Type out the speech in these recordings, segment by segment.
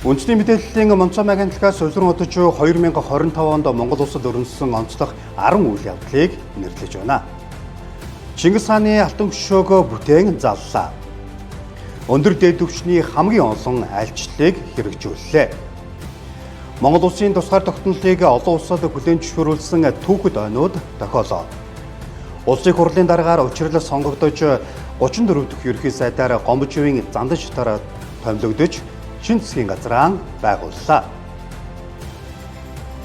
Үндэсний мэдээллийн Монцом агентлагаас улиран удаж 2025 онд Монгол улсад өрнөсөн онцлог 10 үйл явдлыг нэрлэж байна. Чингис хааны алтан хөшөөгөө бүтээн заллаа. Өндөр дээд түвшний хамгийн олон айлчлалыг хэрэгжүүллээ. Монгол улсын тусгаар тогтнолыг олон улсад хүлээн зөвшөөрүүлсэн түүхэд ойнууд тохиолоо. Улсын хурлын дараагаар учрал сонгогдож 34 дахь ерөнхий сайдаар Гомбоживын зандан шатаар томилогдож шинэ засгийн газраа байгууллаа.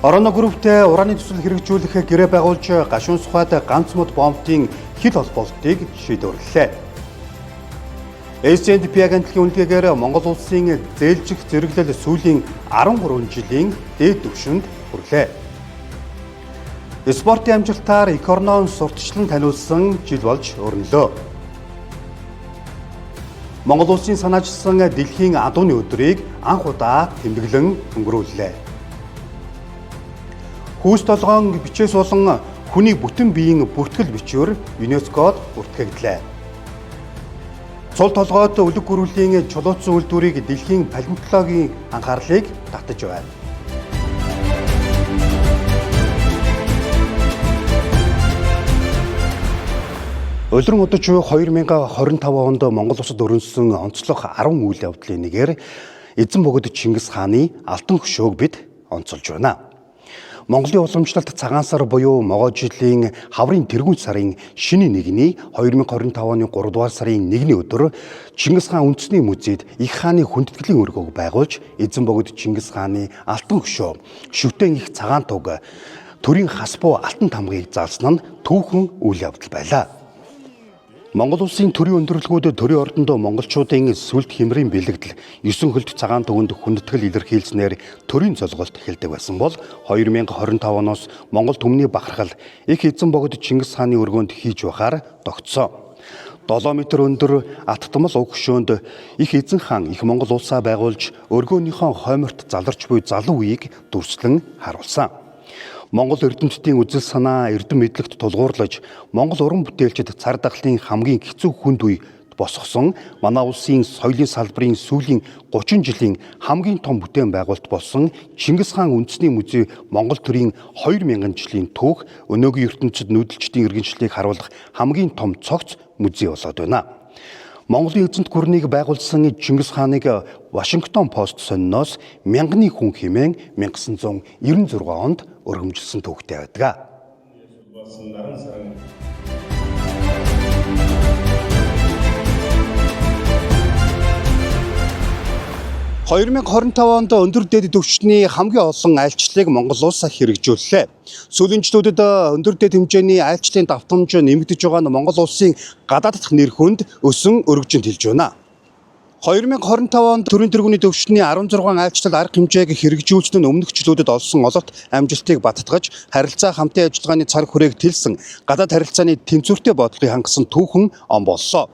Ороно групптэй ураны төсөл хэрэгжүүлэх гэрээ байгуулж гашуун сухад ганц мод бомбын хил холбоолтыг шийдвэрлэлээ. S&P агентлагийн үнэлгээгээр Монгол улсын зээлжих зэрэглэл сүүлийн 13 жилийн дээд түвшинд хүрлээ. Спортын амжилтаар эх орноо сурталчлан таниулсан жил болж өрнөлөө. Монгол улсын санаачилсан дэлхийн адууны өдрийг анх удаа тэмдэглэн өнгөрүүллээ. Хүүс толгоон бичээс болон хүний бүтэн биеийн бүртгэл бичвэр ЮНЕСКОд бүртгэгдлээ. Цул толгойд үлэг гөрүүлийн чулуучсан үйлдвэрийг дэлхийн палеонтологийн анхаарлыг татаж байна. Улиран удаж 2025 онд Монгол улсад өрнөсөн онцлог 10 үйл явдлын нэгээр эзэн бөгөөд Чингис хааны алтан хөшөөг бид онцолж байна. Монголын уламжлалт цагаан сар буюу могой жилийн хаврын тэргуун сарын шинэ нэгний 2025 оны 3 дугаар сарын 1-ний өдөр Чингис хаан үндэсний музейд их хааны хүндэтгэлийн өргөөг байгуулж эзэн бөгөөд Чингис хааны алтан хөшөө, шүтэн их цагаан туг, төрийн хас буу алтан тамгыг заалсан нь түүхэн үйл явдал байлаа. Монгол улсын төрийн өндөрлгүүд төрийн ордонд монголчуудын сүлд хэмрийн бэлэгдэл 9 хөлт цагаан төвөнд хүндэтгэл илэрхийлснээр төрийн цолголт эхэлдэг байсан бол 2025 оноос Монгол түмний бахархал их эзэн богд Чингис хааны өргөөнд хийж байхаар тогтсон. 7 м өндөр аттамал уг хөшөөнд их эзэн хаан их Монгол улсаа байгуулж өргөөнийхөө хойморт заларч буй залуу үеийг дүрслэн харуулсан. Монгол эрдэмтдийн үзэл санаа эрдэм мэдлэгт тулгуурлаж Монгол уран бүтээлчид цар тахлын хамгийн хэцүү хүнд үе босгосон манай улсын соёлын салбарын сүүлийн 30 жилийн хамгийн том бүтээн байгуулалт болсон Чингис хаан үндэсний музей Монгол төрийн 2000 жилийн түүх өнөөгийн ертөнцид нүүдэлчдийн иргэншлийг харуулах хамгийн том цогц музей болоод байна. Монголын эзэнт гүрнийг байгуулсан Чингис хааныг Вашингтон пост сониноос мянганы хүн хэмээн 1996 онд өргөмжилсөн түүхтэй байдаг. 2025 онд өндөр дээд түвшний хамгийн олон айлчлалыг Монгол улс хэрэгжүүллээ. Сүүлийн жилүүдэд өндөр дээд хэмжээний айлчлалын давтамж нэмэгдэж байгаа нь Монгол улсын гадаад дахь нэр хүнд өсөн өргөжөнд хэлж байна. 2025 онд төрийн тэргүүний түвшний 16 айлчлал арга хэмжээг хэрэгжүүлсэн нь өмнөх жилүүдэд олсон ололт амжилтыг баттгаж харилцаа хамтын ажиллагааны цар хүрээг тэлсэн гадаад харилцааны тэнцвэртэй бодлогыг хангасан түүхэн он боллоо.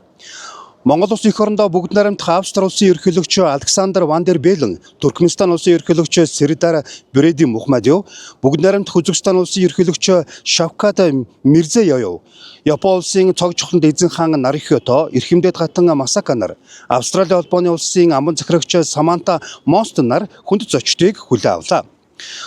Монгол улсын эх орондоо бүгд найрамдах Австри улсын ерөнхийлөгч Александр Ван дер Беллен, Туркменстан улсын ерөнхийлөгч Сердар Береди Мухаммадов, бүгд найрамдах Үзбекистан улсын ерөнхийлөгч Шавкат Мирзияев, Япон улсын цог чухланд эзэн хаан Нарихито, эрхэмдэд гатан Масака нар, Австрали холбооны улсын амбан захирагч Саманта Монстон нар хүнд зочдыг хүлээн авлаа.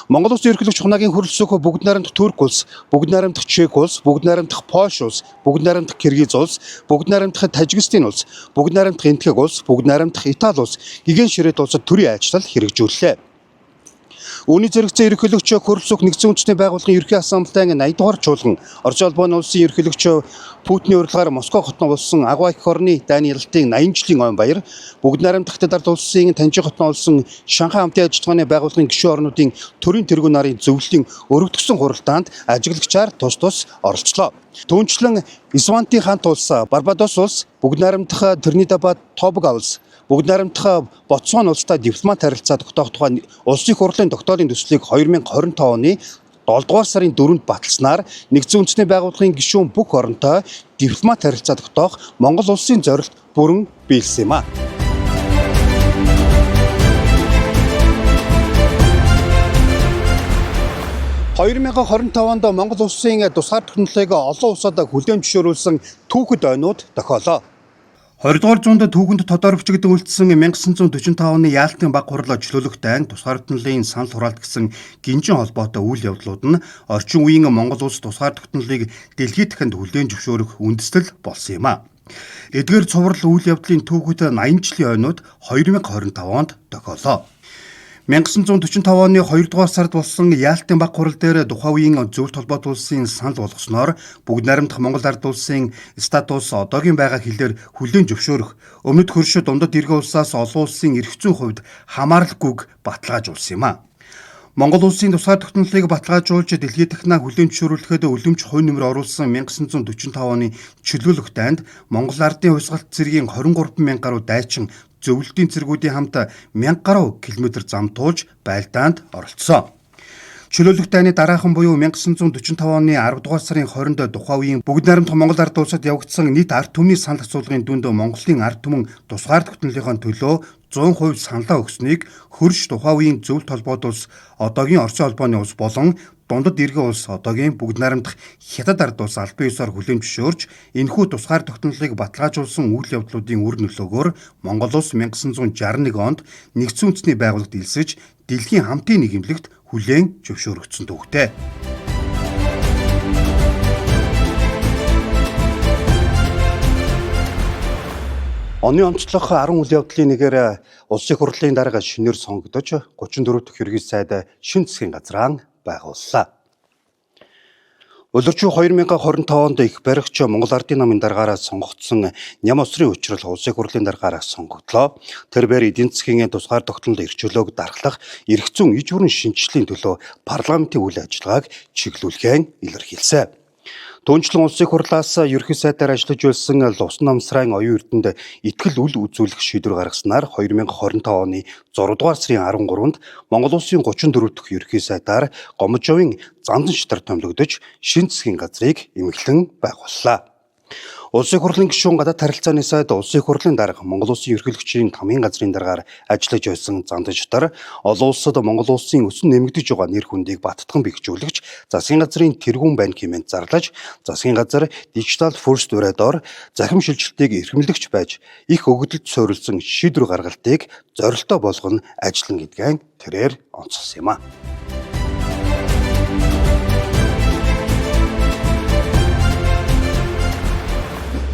Монгол улсын ерөнхийлөгч хунагийн хөрөлсөх бүгд найрамдах Турк улс, бүгд найрамдах Чех улс, бүгд найрамдах Польш улс, бүгд найрамдах Киргиз улс, бүгд найрамдах Тажикстан улс, бүгд найрамдах Энэтхэг улс, бүгд найрамдах Итали улс гигэн ширээд улсад төрийн айлчлал хэрэгжүүллээ. Үүний зэрэгцээ ерөнхийлөгч хөрөлсөх нэгдсэн үндэсний байгууллагын ерөнхий ассамблеийн 80 дугаар чуулган Орос улбооны улсын ерөнхийлөгч Путиний урилгаар Москва хотноо болсон агуу эх орны дайны ялалтын 80 жилийн ойн баяр, бүгд найрамдах Дард улсын Танжи хотноо болсон Шанхай хамтын ажиллагааны байгууллагын гишүүн орнуудын төрийн тэргүүн нарын зөвлөлийн өргөдгсөн хуралдаанд ажиглагчаар тус тус оролцлоо. Түүнчлэн Исвантийн хаант улс, Барбадос улс, бүгд найрамдах Тринидад Тобаго улс, бүгд найрамдах Ботсван улстай дипломат харилцаа тогтоох тухай улсын хурлын тогтоолын төслийг 2025 оны 7 дугаар сарын 4-нд баталснаар нэгдсэн үндэсний байгууллагын гишүүн бүх оронтой дипломат харилцаа тогтоох Монгол улсын зорилт бүрэн биелсэн юм а. (2025 онд Монгол улсын тусгаар технологиг олон улсад хүлээн зөвшөөрүүлсэн түүхэд ойнууд тохиолоо. 20 дугаар зуунд түүхэнд тодорхойлогдсон үлдсэн 1945 оны Яалтын баг хурлаа чөлөөлөх дайн тусгаар тогтнолын санал хураалт гэсэн гинжин холбоотой үйл явдлууд нь орчин үеийн Монгол улс тусгаар тогтнолыг дэлхийд дахинд хүлээн зөвшөөрөх үндэслэл болсон юм а. Эдгээр цуврал үйл явдлын түүхүүд 80 жилийн ойнууд 2025 онд тохиолоо. 1945 оны 2 дугаар сард болсон Яалтын баг хурал дээр тухайн үеийн зөвлөлт холбоот улсын санал болгосноор бүгд найрамдах Монгол ард улсын статус одоогийн байгаа хилээр хүлээн зөвшөөрөх, өмнөд хөршид дундад иргэн улсаас олон улсын эрх зүйн хувьд хамааралгүйг баталгаажуулсан юм а. Монгол улсын тусгаар тогтнолыг баталгаажуулж дэлхийд дахинаа хүлээн зөвшөөрүүлэхэд үлэмж хувь нэмэр оруулсан 1945 оны чөлөөлөх дайнд Монгол ардын хувьсгалт цэргийн 23,000 гаруй дайчин зөвлөлтийн цэргүүдийн хамт 1000 гаруй километр зам туулж байлдаанд оролцсон. Чөлөөлөх дайны дараахан буюу 1945 оны 10 дугаар сарын 20-нд тухайн үеийн бүгд найрамдах Монгол ард улсад явагдсан нийт ард түмний санал асуулгын дүнд Монголын ард түмэн тусгаар тогтнолынхоо төлөө 100% саналаа өгснийг хөрш тухайн үеийн зөвлөлт холбоот улс одоогийн Оросын холбооны улс болон дундад иргэн улс одоогийн бүгд найрамдах Хятад ард улс албан ёсоор хүлээн зөвшөөрч энэхүү тусгаар тогтнолыг баталгаажуулсан үйл явдлуудын үр нөлөөгөөр Монгол улс 1961 онд Нэгдсэн үндэсний байгууллагад элсэж дэлхийн хамтын нийгэмлэгт хүлээн зөвшөөрөгдсөн төвхтэй. Оны онцлог 10 үйл явдлын нэгээр улсын хурлын дарга шинээр сонгогдож 34 дахь ерөнхий сайд шин засгийн газраа байгууллаа. Улирчуу 2025 онд их баригч Монгол Ардын намын даргаараа сонгогдсон ням усрын учрал улсын хурлын даргаараа сонгогдлоо. Тэрээр эдийн засгийн тусгаар тогтнол эрхчлөөг дарахлах эрх зүйн иж бүрэн шинжилгээний төлөө парламентын үйл ажиллагааг чиглүүлэхээ илэрхийлсэн. Түүнчлэн улсын хурлаас ерөнхий сайдаар ажиллаж байсан Лувсан намсрын оюун эрдэнэд итгэл үл үзүүлэх шийдвэр гаргаснаар 2025 оны 6 дугаар сарын 13-нд Монгол улсын 34 дахь ерөнхий сайдаар Гомжовын зандан шатар томилогдож шин засгийн газрыг эмэглэн байгууллаа. Улсын хурлын гишүүн гадаад харилцааны сайд улсын хурлын дарга Монгол улсын ерөнхийлөгчийн тамгын газрын даргаар ажиллаж байсан зандан шатар олон улсад Монгол улсын өсөн нэмэгдэж байгаа нэр хүндийг баттган бэхжүүлэгч засгийн газрын тэргүүн байна хэмээн зарлаж засгийн газар Digital First дуурайдоор захим шилжилтийг эрхэмлэгч байж их өгөгдөлд суурилсан шийдвэр гаргалтыг зорилттой болгоно ажиллана гэдгээ тэрээр онцолсон юм а.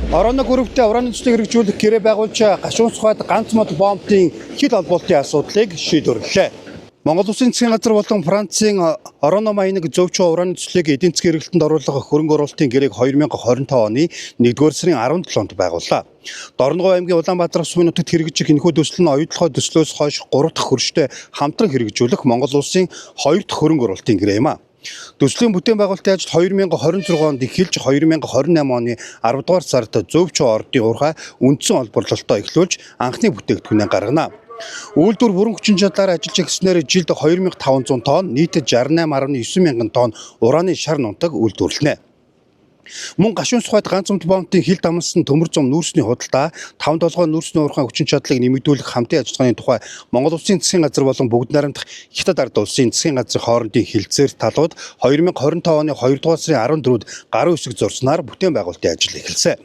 Орооны хөрөвтэй уран нөхцөлийг хэрэгжүүлэх гэрээ байгуулж гашуун сухад ганц мод бомбын хил холбоотын асуудлыг шийдвэрлэлээ. Монгол Улсын засгийн газар болон Францын Орооно маяныг зөвч уран нөхцөлийг эдийн засгийн эргэлтэнд оруулах хөрөнгө оруулалтын гэрээг 2025 оны 1-р сарын 17-нд байгууллаа. Дорногов аймгийн Улаанбаатар ус нутагт хэрэгжих энэхүү төсөл нь оюутлогоо төслөөс хойш 3 дахь хөрштэй хамтран хэрэгжүүлэх Монгол Улсын 2 дахь хөрөнгө оруулалтын гэрээ юм а. Төслийн бүтээн байгуулалтын ажил 2026 онд эхэлж 2028 оны 10 дугаар сард зөвч ордын урхаа үндсэн олборлолтоо эхлүүлж анхны бүтээгдэхүүнээ гаргана. Үйлдвэр бүрэн хүчин чадлаар ажиллаж эхэлснээр жилд 2500 тонн, нийт 68.9 мянган тонн ураны шар нунтаг үйлдвэрлэнэ. Мөн гашуун сухад ганц мод бомбын хил дамсан төмөр зам нүүрсний худалдаа 5-7 нүүрсний урхан хүчин чадлыг нэмэгдүүлэх хамтын ажиллагааны тухай Монгол Улсын засгийн газар болон бүгд найрамдах Хятад ард улсын засгийн газрын хоорондын хилцээр талууд 2025 оны 2 дугаар сарын 14-нд гарын үсэг зурснаар бүтээн байгуулалтын ажил эхэлсэн.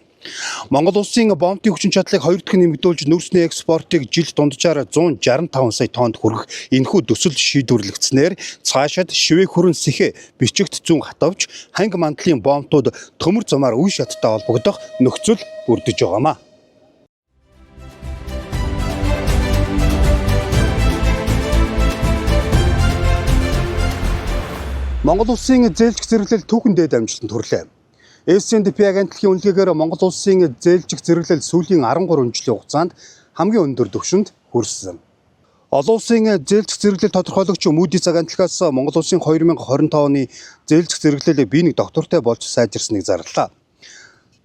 Монгол Улсын бомбын хүчин чадлыг 2 дахин нэмэгдүүлж нүүрсний экспортыг жилд дунджаар 165 сая тоннд хүргэх энэхүү төсөл шийдвэрлэгдснээр цаашид шивээ хүрэн сэхэ бичигт зүүн хатавч ханги мандлын бомбтууд төмөр замаар үе шаттай холбогдох нөхцөл бүрдэж байгаамаа. Монгол Улсын зээлжих зэрэглэл түүхэндээ дамжуулан төрлөө. СНДП агентлагийн үнэлгээгээр Монгол Улсын зээлжих зэрэглэл сүүлийн 13 жилийн хугацаанд хамгийн өндөр түвшинд хүрсэн. Олон улсын зээлжих зэрэглэл тодорхойлогч Moody's агентлагаас Монгол Улсын 2025 оны зээлжих зэрэглэл бие нэг доктортой болж сайжирсныг зарлалаа.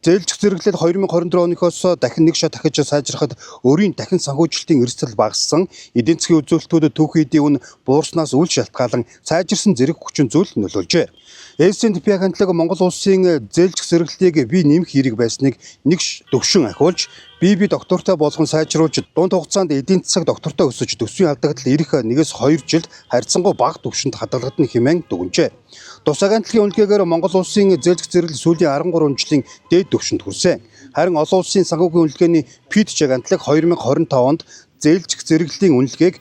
Зээлжих зэрэглэл 2024 оноос дахин нэг шат дахиж сайжрахад өөрийн дахин санхүүжилтийн эрсдэл багассан, эдийн засгийн үзүүлэлтүүд түүхий эдийн үн буурснаас үл шалтгаалan сайжирсан зэрэг хүчин зүйл нөлөөлжээ. СНДП агентлаг Монгол Улсын зээлжих зэрэглэлийг бие нэмэх хэрэг байсныг нэг төвшин ахиулж, бие доктортой болгон сайжруулж, дунд хугацаанд эдийн засаг доктортой өсөж төсвийн алдагдал ирэх 1-2 жилд харьцангуй бага түвшинд хадгалагдана хэмээн дүгнжээ. Тус агентлагийн үнэлгээгээр Монгол Улсын зээлжих зэрэглэл сүүлийн 13 жилийн дээд түвшинд хүрсэн. Харин олон улсын санхүүгийн үнэлгээний ПИД жагантлаг 2025 онд зээлжих зэрэглэлийн үнэлгээг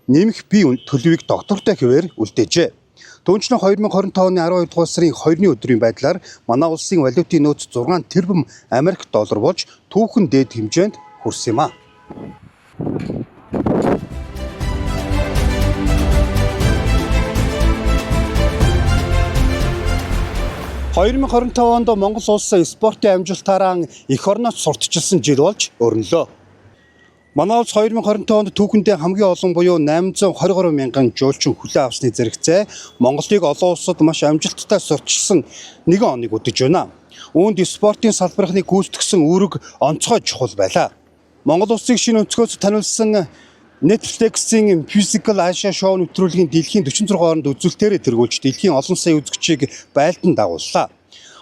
нэмэх бие төлөвийг доктортой хэвээр үлдээжээ. Түүнчлэн 2025 оны 12 дугаар сарын 2-ны өдрийн байдлаар манай улсын валютын нөөц 6 тэрбум Америк доллар болж түүхэн дээд хэмжээнд хүрсэн юм а. (2025) онд Монгол улс спортын амжилтаараа эх орноос сурталчилсан жил болж өрнөлөө. Манай улс 2025 онд түүхэндээ хамгийн олон буюу 823 мянган жуулчин хүлээн авсны зэрэгцээ Монголыг олон улсад маш амжилттай сурталчилсан нэгэн оныг үдэж байна. Үүнд спортын салбарынхны гүйцэтгсэн үүрэг онцгой чухал байлаа. Монгол улсыг шинэ өнцгөөс таниулсан Netflix-ийн Physical Asia шоу нэвтрүүлгийн дэлхийн 46 орнд үзүүлэлтээр тэргүүлж дэлхийн олон сая үзэгчийг байлдан дагууллаа.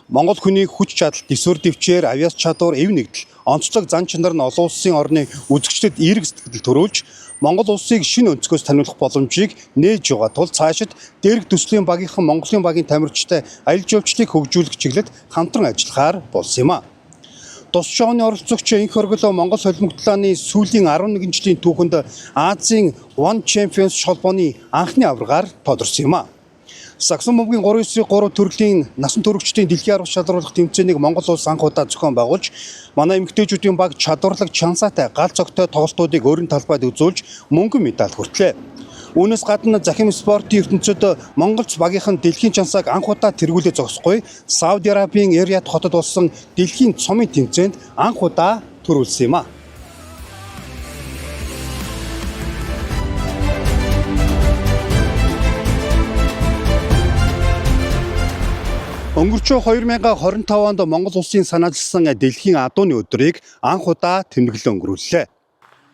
Монгол хүний хүч чадал, дэсвэр дэвчээр, авиас чадвар, эв нэгдэл, онцлог зан чанар нь олон улсын орны үзэгчдэд эерэг сэтгэл төрүүлж, Монгол улсыг шинэ өнцгөөс таниулах боломжийг нээж байгаа тул цаашид дээрх төслийн багийнхан Монголын багийн тамирчтай аялал жуулчлалыг хөгжүүлэх чиглэлд хамтран ажиллахаар болсон юм а. Тус шоуны оролцогч Инх Оргило Монгол солимогдлооны сүүлийн 11 жилийн түүхэнд Азийн One Champions холбооны анхны аваргаар тодорсон юм а. Саксон бөмбөгийн 393 төрлийн насан туршидчдын дэлхийн арга шалруулах тэмцээнийг Монгол улс анх удаа зохион байгуулж, манай эмэгтэйчүүдийн баг чадварлаг чансаатай гал цогтой тоглолтуудыг өөрийн талбайд үзүүлж мөнгөн медаль хүртлээ. Үүнээс гадна захим спортын ертөнцид Монголч багийнхан дэлхийн чансааг анх удаа тэргүүлээ зогсохгүй Сауди Арабийн Риад хотод болсон дэлхийн цомын тэмцээнд анх удаа төрүүлсэн юм а. Өнгөрчөө 2025 онд Монгол улсын санаачилсан дэлхийн адууны өдрийг анх удаа тэмдэглэн өнгөрүүллээ.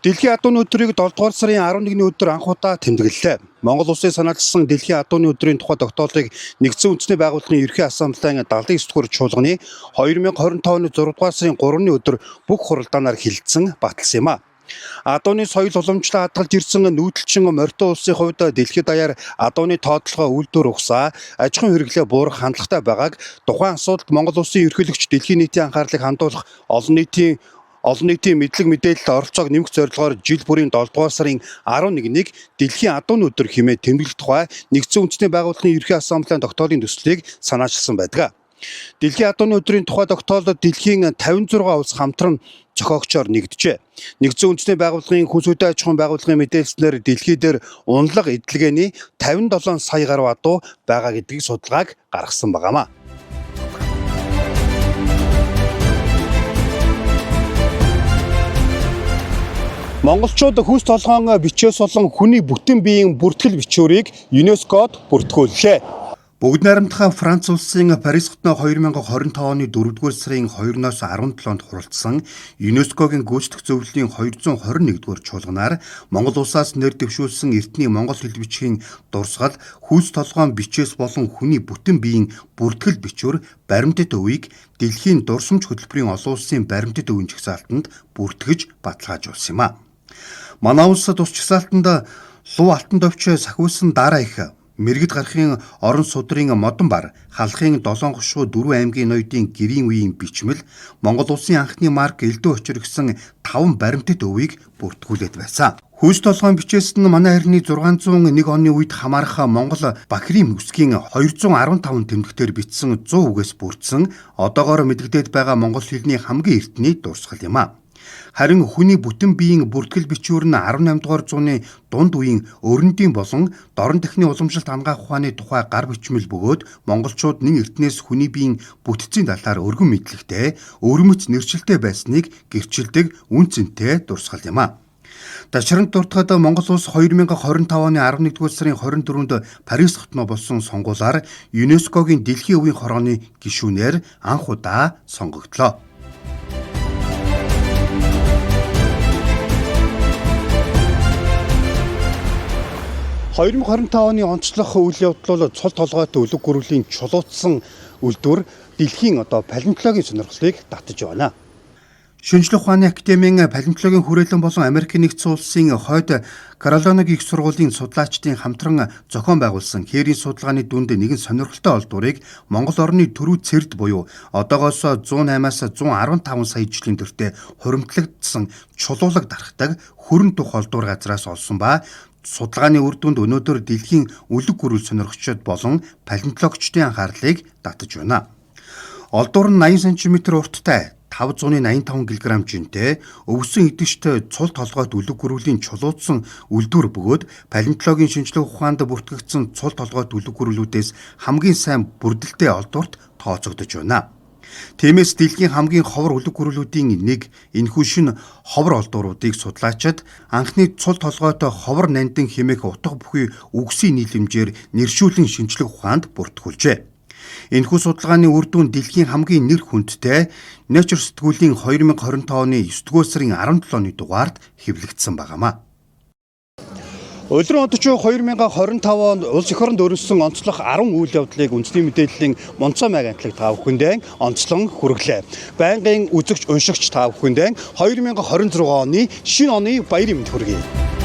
Дэлхийн адууны өдрийг 7 дугаар сарын 11-ний өдөр анх удаа тэмдэглэлээ. Монгол улсын санаачилсан дэлхийн адууны өдрийн тухай тогтоолыг Нэгдсэн үндэсний байгууллагын ерхий ассамблеийн 79 дугаар чуулганы 2025 оны 6 дугаар сарын 3-ны өдөр бүх хуралдаанаар хилцэн баталсан юм а. Адууны соёл уламжлал хадгалж ирсэн нүүдэлчин морьтой улсын хувьд дэлхийд даяар адууны тоотлогоо үйлдвэр ухсаа, аж ахуйн хэрэглээ буурах хандлагатай байгааг тухайн асуудалд Монгол улсын ерөнхийлөгч дэлхийн нийтийн анхаарлыг хандуулах олон нийтийн мэдлэг мэдээлэлд оролцоог нэмэх зорилгоор жил бүрийн 7 дугаар сарын 11-нийг дэлхийн адууны өдөр хэмээн тэмдэглэх тухай Нэгдсэн үндэсний байгууллагын ерхий ассамблеийн тогтоолын төслийг санаачилсан байдаг. Дэлхийн адууны өдрийн тухай тогтоолд дэлхийн 56 улс хамтран зохиогчоор нэгджээ. Нэгдсэн үндэсний байгууллагын хүн сүдэн аж ахуйн байгууллагын мэдээлснээр дэлхий дээр унлаг эдлгээний 57 сая гаруй адуу байгаа гэдгийг судалгааг гаргасан байгаамаа. Монголчууд хүс толгоон бичээс болон хүний бүтэн биеийн бүртгэл бичвэрийг ЮНЕСКОд бүртгүүллээ. Бүгд найрамдах Франц улсын Парис хотно 2025 оны 4-р сарын 2-оос 17-нд хуралдсан ЮНЕСКОгийн гүйцэтгэх зөвлөлийн 221-р чуулганаар Монгол улсаас нэр дэвшүүлсэн эртний монгол хэл бичгийн дурсгал хүс толгоон бичээс болон хүний бүтэн биеийн бүртгэл бичвэр баримтат өвийг дэлхийн дурсамж хөтөлбөрийн олон улсын баримтат өвийн жагсаалтанд бүртгэж баталгаажуулсан юм а. Манай улс тус жагсаалтанд луу алтан товч сахиулсан дараа их мэрэгд гарахын орон судрын модон бар халахын 7 гушуу 4 аймгийн ноёдын гэрийн үеийн бичмэл Монгол улсын анхны марк элдв очир гэсэн 5 баримтат өвийг бүртгүүлээд байсан. Хүс толгоон бичээс нь манай хайрны 601 оны үед хамаарах Монгол Бахрийн үсгийн 215 тэмдэгтээр бичсэн 100 үгээс бүрдсэн одоогоор мэдэгдээд байгаа монгол хэлний хамгийн эртний дурсгал юм а. Харин хүний бүтэн биеийн бүртгэл бичвэр нь 18 дугаар зууны дунд үеийн өрөндийн болон дорн техникийн уламжлалт хангаах ухааны тухай гар бичмэл бөгөөд монголчууд нэн эртнээс хүний биеийн бүтцийн талаар өргөн мэдлэгтэй, өвөрмөц нэршилтэй байсныг гэрчилдэг үн цэнтэй дурсгал юм а. Ташранд дуртахад Монгол улс 2025 оны 11-р сарын 24-нд Парис хотно болсон сонгуулиар ЮНЕСКОгийн дэлхийн өвийн хорооны гишүүнээр анх удаа сонгогдлоо. 2025 оны онцлог үйл явдал бол цол толгойтой үлэг гөрвлийн чулуутсан үйлдвэр дэлхийн палеонтологийн сонирхлыг татаж байна. Шинжлэх ухааны академийн палеонтологийн хүрээлэн болон Америк нэгдсэн улсын хойд Каролинагийн их сургуулийн судлаачдын хамтран зохион байгуулсан хээрийн судалгааны дүнд нэгэн сонирхолтой олдврыг Монгол орны төрүү цэрд буюу одоогоос 108-аас 115 сая жилийн төртөө хуримтлагдсан чулуулаг дарахдаг хөрөн тух олдвор газраас олсон ба судалгааны үр дүнд өнөөдөр дэлхийн үлэг гүрэл сонирхогчид болон палеонтологчдын анхаарлыг татаж байна. Олдвор нь 80 см урттай 585 кг жинтэй өвсөн идэвхтэй цул толгойд үлэг гүрвлийн чулуудсан үлдвэр бөгөөд палеонтологийн шинжлэх ухаанд бүртгэгдсэн цул толгойд үлэг гүрвлүүдээс хамгийн сайн бүрдэлтэй олдворт тооцогдож байна. Тиймээс дэлхийн хамгийн ховор үлэг гүрвлүүдийн нэг энэхүү шин ховор олдвруудыг судлаачид анхны цул толгойтой ховор нандин хэмээх утга бүхий үгсийн нийлэмжээр нэршүүлэн шинжлэх ухаанд бүртгүүлжээ. Энэхүү судалгааны үр дүн дэлхийн хамгийн нэр хүндтэй Nature сэтгүүлийн 2025 оны 9-р сарын 17-ны дугаард хэвлэгдсэн байнамаа. Улиран одч 2025 онд улс эх оронд өрнөсөн онцлог 10 үйл явдлыг үндэсний мэдээллийн Монцоо майг амтлаг та бүхэндээ онцлон хүргэлээ. Байнгын үзэгч уншигч та бүхэндээ 2026 оны шинэ оны баярын мэнд хүргэе.